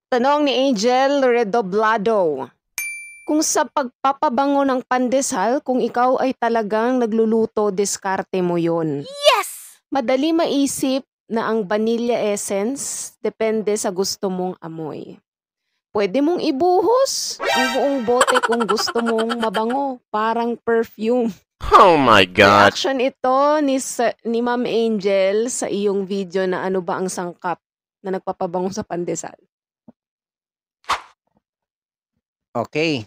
Tanong ni Angel Redoblado. Kung sa pagpapabango ng pandesal, kung ikaw ay talagang nagluluto, diskarte mo yun. Yes! Madali maisip na ang vanilla essence depende sa gusto mong amoy. Pwede mong ibuhos ang buong bote kung gusto mong mabango, parang perfume. Oh my God. Reaction ito ni Ma'am Angel sa iyong video na ano ba ang sangkap na nagpapabango sa pandesal. Okay.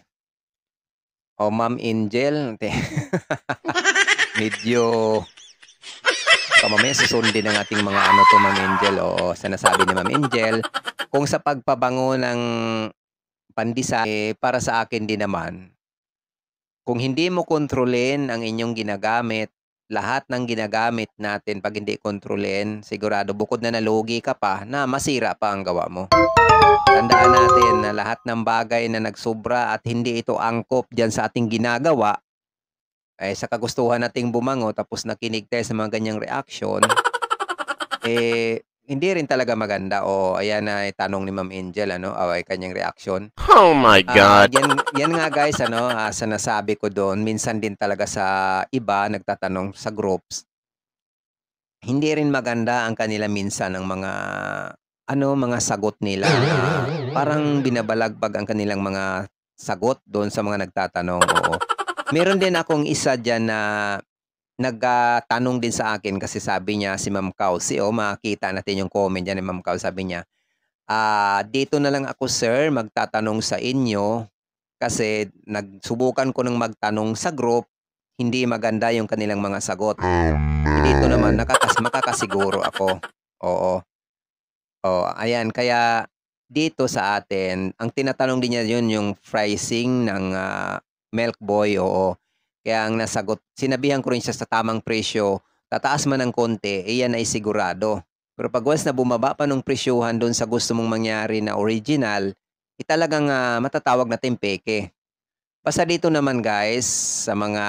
O Ma'am Angel, medyo mamaya susundin ng ating mga ano to Ma'am Angel. Oo, sinasabi ni Ma'am Angel, kung sa pagpabango ng pandesal, para sa akin din naman, kung hindi mo kontrolin ang inyong ginagamit, lahat ng ginagamit natin pag hindi kontrolin, sigurado bukod na nalugi ka pa, na masira pa ang gawa mo. Tandaan natin na lahat ng bagay na nagsobra at hindi ito angkop dyan sa ating ginagawa, ay sa kagustuhan nating bumango tapos nakinig tayo sa mga ganyang reaction, hindi rin talaga maganda. O ayan na tanong ni Ma'am Angel, ay kanyang reaction. Oh my God. Yan nga guys, sa nasabi ko doon, minsan din talaga sa iba nagtatanong sa groups, hindi rin maganda ang kanila minsan ang mga sagot nila. Parang binabalagbag ang kanilang mga sagot doon sa mga nagtatanong. Oo. Meron din akong isa dyan na nagtanong din sa akin kasi sabi niya si Ma'am Kausi, makita natin yung comment dyan ni Ma'am Kausi, sabi niya, dito na lang ako sir magtatanong sa inyo kasi nagsubukan ko ng magtanong sa group, hindi maganda yung kanilang mga sagot. Dito naman makakasiguro ako. Oo. Ayan, kaya dito sa atin, ang tinatanong din niya yun yung pricing ng Milk Boy, oo. Kaya ang nasagot, sinabihan ko rin siya sa tamang presyo, tataas man ng konti, yan ay sigurado. Pero pag once na bumaba pa ng presyuhan doon sa gusto mong mangyari na original, talagang matatawag natin peke. Basta dito naman guys, sa mga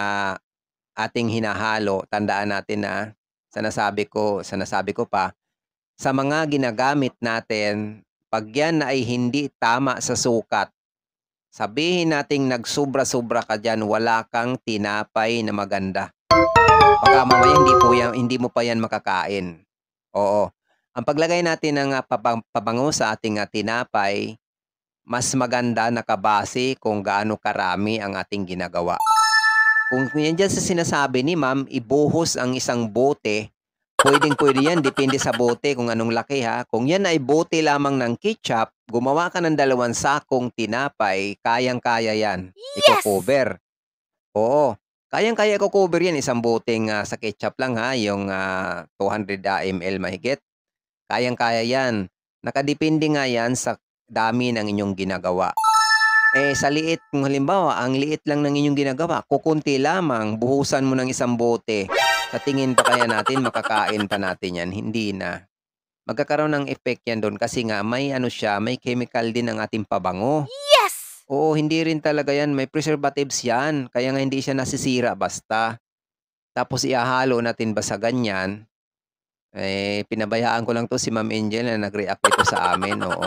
ating hinahalo, tandaan natin na sanasabi ko pa, sa mga ginagamit natin, pag yan ay hindi tama sa sukat, sabihin nating nagsubra-subra ka dyan, wala kang tinapay na maganda. Baka mamaya hindi mo pa yan makakain. Oo. Ang paglagay natin ng pabango sa ating tinapay, mas maganda nakabase kung gaano karami ang ating ginagawa. Kung yan dyan sa sinasabi ni ma'am, ibuhos ang isang bote, pwedeng-pwede yan, depende sa bote kung anong laki ha. Kung yan ay bote lamang ng ketchup, gumawa ka ng 2 sakong tinapay, kayang-kaya yan. Yes! Iko-cover. Oo, kayang-kaya iko-cover yan, isang boteng sa ketchup lang ha, yung 200 ml mahigit. Kayang-kaya yan. Nakadepende nga yan sa dami ng inyong ginagawa. Sa liit, kung halimbawa, ang liit lang ng inyong ginagawa, kukunti lamang, buhusan mo ng isang bote. Sa tingin pa kaya natin, makakain pa natin yan? Hindi na. Magkakaroon ng effect yan doon kasi nga may may chemical din ang ating pabango. Yes! Oo, hindi rin talaga yan. May preservatives yan. Kaya nga hindi siya nasisira basta. Tapos ihahalo natin ba sa ganyan? Pinabayaan ko lang to si Ma'am Angel na nag-react ito sa amin, oo.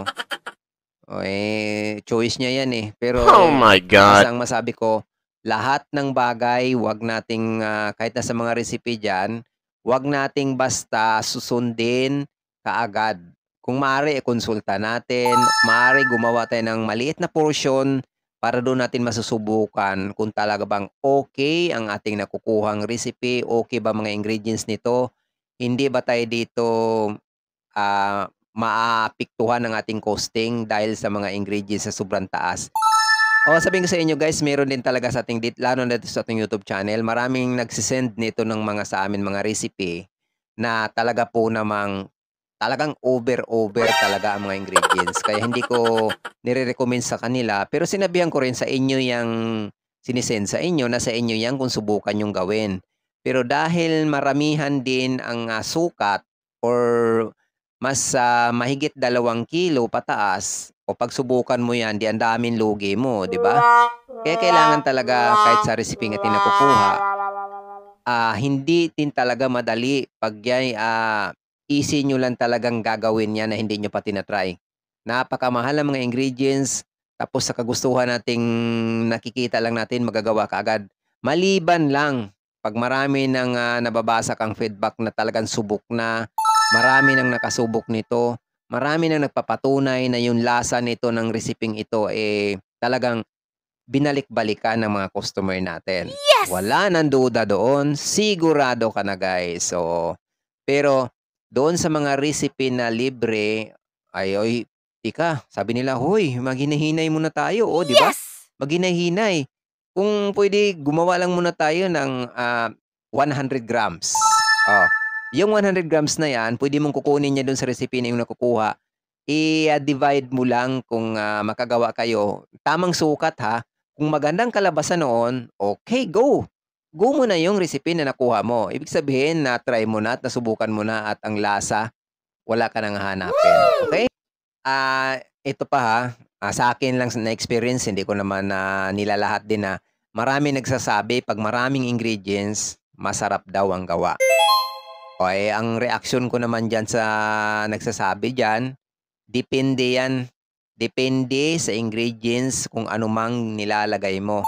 Choice niya yan Pero Oh my God. ang masabi ko, lahat ng bagay, wag nating, kahit na sa mga recipe dyan, wag nating basta susundin kaagad. Kung maaari, konsulta natin. Maaari gumawa tayo ng maliit na portion para doon natin masusubukan kung talaga bang okay ang ating nakukuhang recipe, okay ba mga ingredients nito, hindi ba tayo dito maapektuhan ng ating costing dahil sa mga ingredients sa sobrang taas. Sabihin ko sa inyo guys, meron din talaga sa ating, lalo na dito sa ating YouTube channel, maraming nagsisend nito ng mga sa amin mga recipe na talaga po namang talagang over talaga ang mga ingredients. Kaya hindi ko nire-recommend sa kanila. Pero sinabihan ko rin sa inyo yung sinisend sa inyo, na sa inyo yan kung subukan yung gawin. Pero dahil maramihan din ang sukat or mas mahigit 2 kilo pataas, o pagsubukan mo yan, ang daming lugi mo, di ba? Kaya kailangan talaga kahit sa recipe nga nakukuha, hindi din talaga madali pag yan, easy nyo lang talagang gagawin yan na hindi nyo pa tinatry. Napakamahal ang mga ingredients, tapos sa kagustuhan nating nakikita lang natin, magagawa kaagad. Maliban lang 'pag marami ng, nababasa kang feedback na talagang subok na, marami ng nakasubok nito, marami ng nagpapatunay na yung lasa nito ng resepeng ito, talagang binalik-balikan ng mga customer natin. Wala ng duda doon, sigurado ka na guys. So, pero doon sa mga recipe na libre, oy, tika, sabi nila, "Hoy, maghinay-hinay muna tayo." Oh, 'di ba? Maghinay-hinay. Kung pwede, gumawa lang muna tayo ng 100 grams. Oh, yung 100 grams na yan, pwede mong kukunin niya doon sa recipe na yung nakukuha. I-divide mo lang kung makagawa kayo. Tamang sukat ha. Kung magandang kalabasan noon, okay, go. Go mo na yung recipe na nakuha mo. Ibig sabihin na try mo na at nasubukan mo na at ang lasa, wala ka nang hanapin. Okay? Ito pa ha. Sa akin lang na experience, hindi ko naman nilalahat din na marami nagsasabi pag maraming ingredients, masarap daw ang gawa. Okay, ang reaksyon ko naman dyan sa nagsasabi dyan, depende yan. Depende sa ingredients kung ano mang nilalagay mo.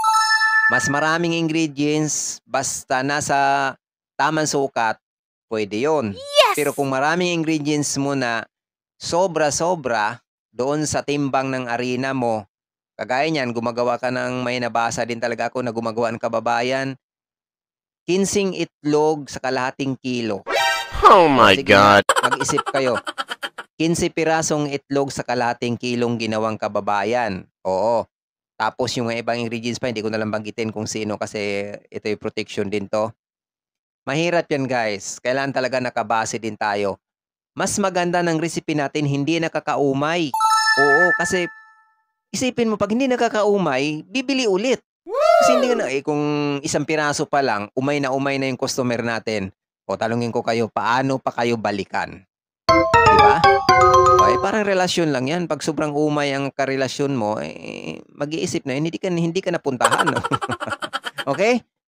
Mas maraming ingredients, basta nasa tamang sukat, pwede yun. Pero kung maraming ingredients mo na sobra-sobra doon sa timbang ng arena mo, kagaya niyan, gumagawa ka ng, may nabasa din talaga ako na gumagawa ng kababayan, 15 itlog sa kalahating kilo. Oh my Sige, God. mag-isip kayo. 15 pirasong itlog sa kalahating kilong ginawang kababayan. Oo. Tapos yung mga ibang ingredients pa, hindi ko na lang banggitin kung sino kasi ito yung protection din to. Mahirap yan guys. Kailangan talaga nakabase din tayo. Mas maganda ng recipe natin, hindi nakakaumay. Oo, kasi isipin mo, pag hindi nakakaumay, bibili ulit. Kasi hindi ka na, kung isang piraso pa lang, umay na yung customer natin. O talungin ko kayo, paano pa kayo balikan? Diba? Okay, parang relasyon lang yan. Pag sobrang umay ang karelasyon mo, mag-iisip na yun, hindi ka napuntahan. No? Okay?